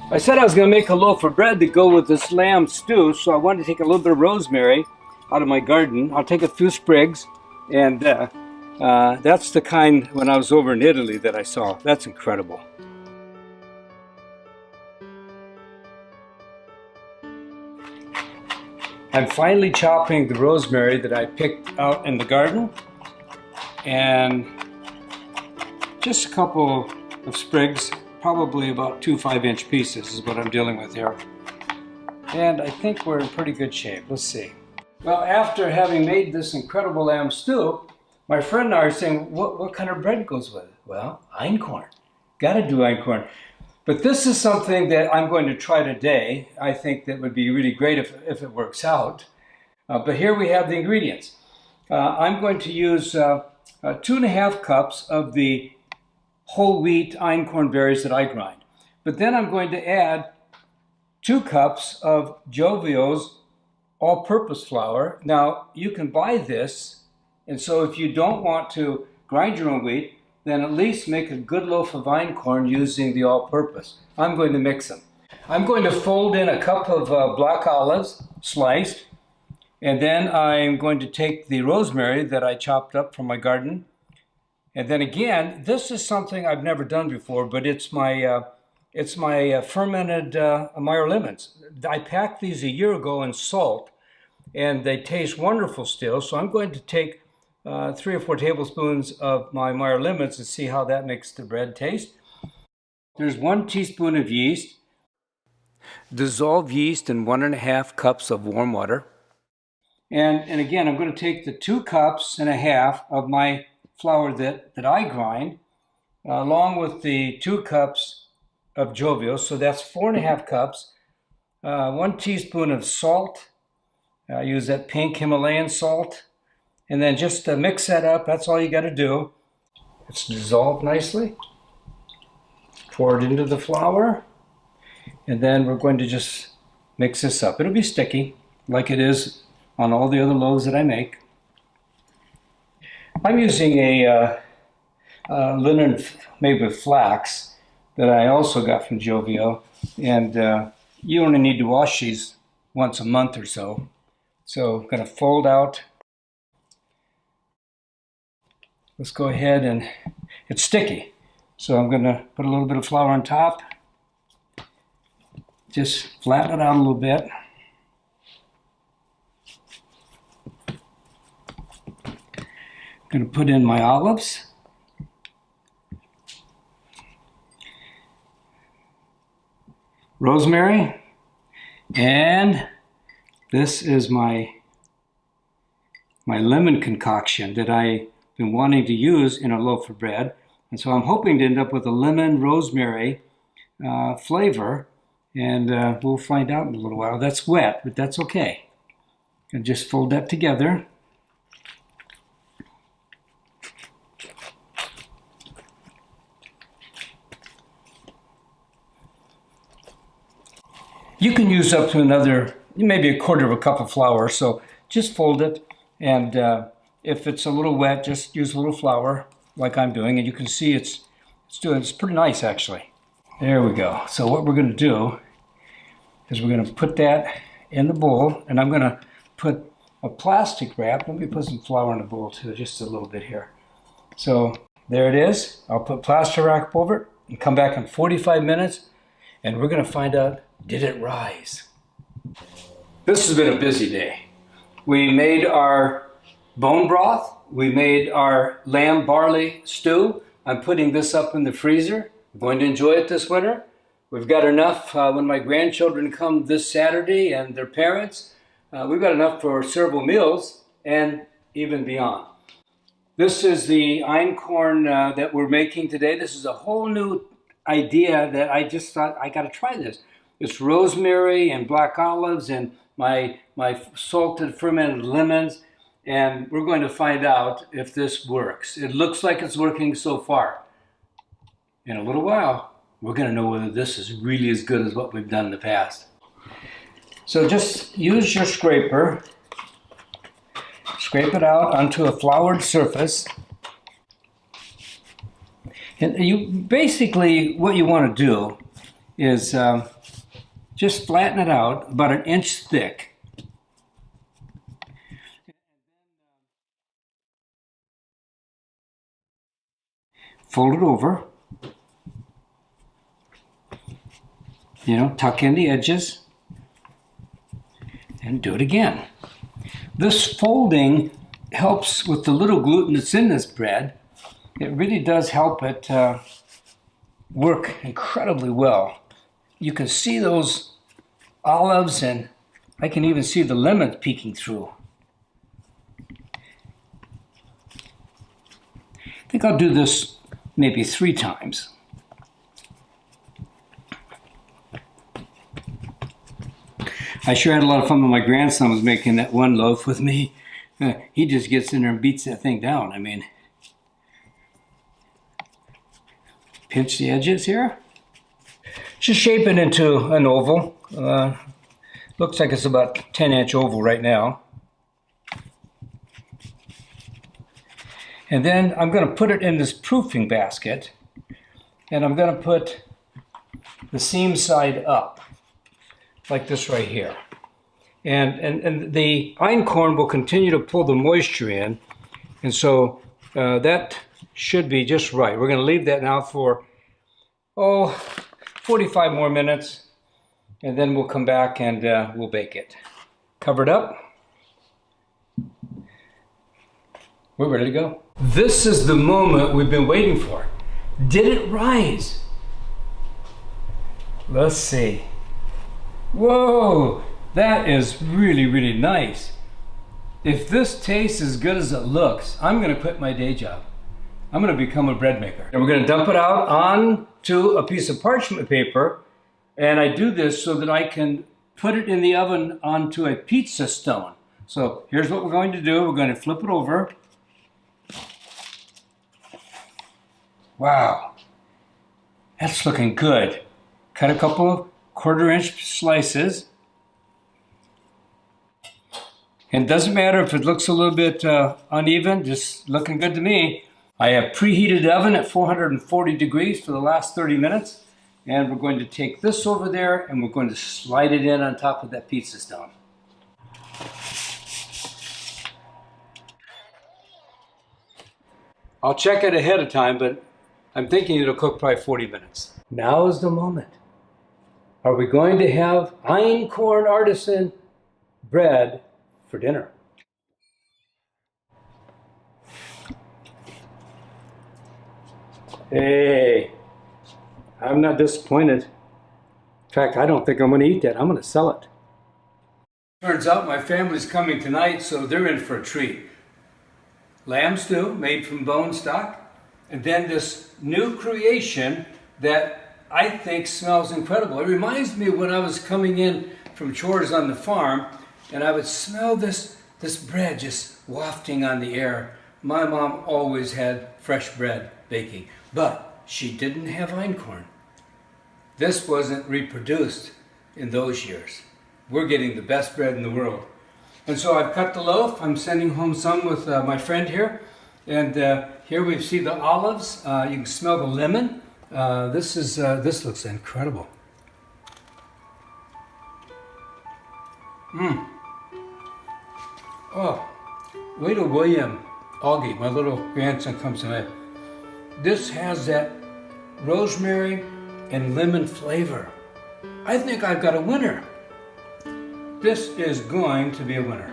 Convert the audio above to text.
I said I was going to make a loaf of bread to go with this lamb stew, so I wanted to take a little bit of rosemary out of my garden. I'll take a few sprigs, and that's the kind when I was over in Italy that I saw. That's incredible. I'm finally chopping the rosemary that I picked out in the garden, and just a couple of sprigs, probably about 2 5-inch pieces is what I'm dealing with here. And I think we're in pretty good shape. Let's see. Well, after having made this incredible lamb stew, my friend and I are saying, what kind of bread goes with it? Well, einkorn. Gotta do einkorn. But this is something that I'm going to try today. I think that would be really great if it works out. But here we have the ingredients. I'm going to use 2.5 cups of the whole wheat einkorn berries that I grind. But then I'm going to add 2 cups of Jovial's all-purpose flour. Now, you can buy this, and so if you don't want to grind your own wheat, then at least make a good loaf of einkorn using the all-purpose. I'm going to mix them. I'm going to fold in a cup of black olives, sliced, and then I'm going to take the rosemary that I chopped up from my garden. And then again, this is something I've never done before, but it's my fermented Meyer lemons. I packed these a year ago in salt, and they taste wonderful still. So I'm going to take 3 or 4 tablespoons of my Meyer lemons and see how that makes the bread taste. There's 1 teaspoon of yeast. Dissolve yeast in 1.5 cups of warm water. And again, I'm going to take the 2.5 cups of my flour that I grind, along with the 2 cups of Jovial, so that's 4.5 cups. 1 teaspoon of salt. I use that pink Himalayan salt. And then just mix that up. That's all you got to do. It's dissolved nicely. Pour it into the flour. And then we're going to just mix this up. It'll be sticky, like it is on all the other loaves that I make. I'm using a linen made with flax that I also got from Jovial. And you only need to wash these once a month or so. So I'm going to fold out. Let's go ahead, and it's sticky. So I'm going to put a little bit of flour on top. Just flatten it out a little bit. I'm going to put in my olives. Rosemary. And this is my lemon concoction that I've been wanting to use in a loaf of bread. And so I'm hoping to end up with a lemon rosemary flavor. And we'll find out in a little while. That's wet, but that's okay. And just fold that together. You can use up to maybe 1/4 cup of flour, so just fold it, and if it's a little wet, just use a little flour, like I'm doing, and you can see it's pretty nice, actually. There we go. So what we're going to do is we're going to put that in the bowl, and I'm going to put a plastic wrap. Let me put some flour in the bowl, too, just a little bit here. So there it is. I'll put plastic wrap over it, and come back in 45 minutes, and we're going to find out, did it rise? This has been a busy day. We made our bone broth. We made our lamb barley stew. I'm putting this up in the freezer. I'm going to enjoy it this winter. We've got enough when my grandchildren come this Saturday and their parents. We've got enough for several meals and even beyond. This is the einkorn that we're making today. This is a whole new idea that I just thought I got to try this. It's rosemary and black olives and my salted fermented lemons, and we're going to find out if this works. It looks like it's working so far. In a little while, we're going to know whether this is really as good as what we've done in the past. So just use your scraper, scrape it out onto a floured surface. And you basically, what you want to do is just flatten it out about an inch thick. Fold it over. You know, tuck in the edges. And do it again. This folding helps with the little gluten that's in this bread. It really does help it work incredibly well. You can see those olives, and I can even see the lemon peeking through. I think I'll do this maybe 3 times. I sure had a lot of fun when my grandson was making that one loaf with me. He just gets in there and beats that thing down. I mean, pinch the edges here. Just shape it into an oval. Looks like it's about 10-inch oval right now. And then I'm going to put it in this proofing basket, and I'm going to put the seam side up, like this right here. And the Einkorn will continue to pull the moisture in, and so that should be just right. We're going to leave that now for, 45 more minutes, and then we'll come back and we'll bake it. Cover it up. We're ready to go. This is the moment we've been waiting for. Did it rise? Let's see. Whoa, that is really, really nice. If this tastes as good as it looks, I'm gonna quit my day job. I'm gonna become a bread maker. And we're gonna dump it out onto a piece of parchment paper. And I do this so that I can put it in the oven onto a pizza stone. So here's what we're going to do. We're going to flip it over. Wow, that's looking good. Cut a couple of 1/4-inch slices. And it doesn't matter if it looks a little bit uneven, just looking good to me. I have preheated oven at 440 degrees for the last 30 minutes. And we're going to take this over there and we're going to slide it in on top of that pizza stone. I'll check it ahead of time, but I'm thinking it'll cook probably 40 minutes. Now is the moment. Are we going to have Einkorn artisan bread for dinner? Hey, I'm not disappointed. In fact, I don't think I'm going to eat that. I'm going to sell it. Turns out my family's coming tonight, so they're in for a treat. Lamb stew made from bone stock. And then this new creation that I think smells incredible. It reminds me of when I was coming in from chores on the farm, and I would smell this bread just wafting on the air. My mom always had fresh bread baking, but she didn't have Einkorn. This wasn't reproduced in those years. We're getting the best bread in the world. And so I've cut the loaf. I'm sending home some with my friend here. And here we see the olives. You can smell the lemon. This looks incredible. Oh, wait till William Augie, my little grandson, comes tonight. This has that rosemary and lemon flavor. I think I've got a winner. This is going to be a winner.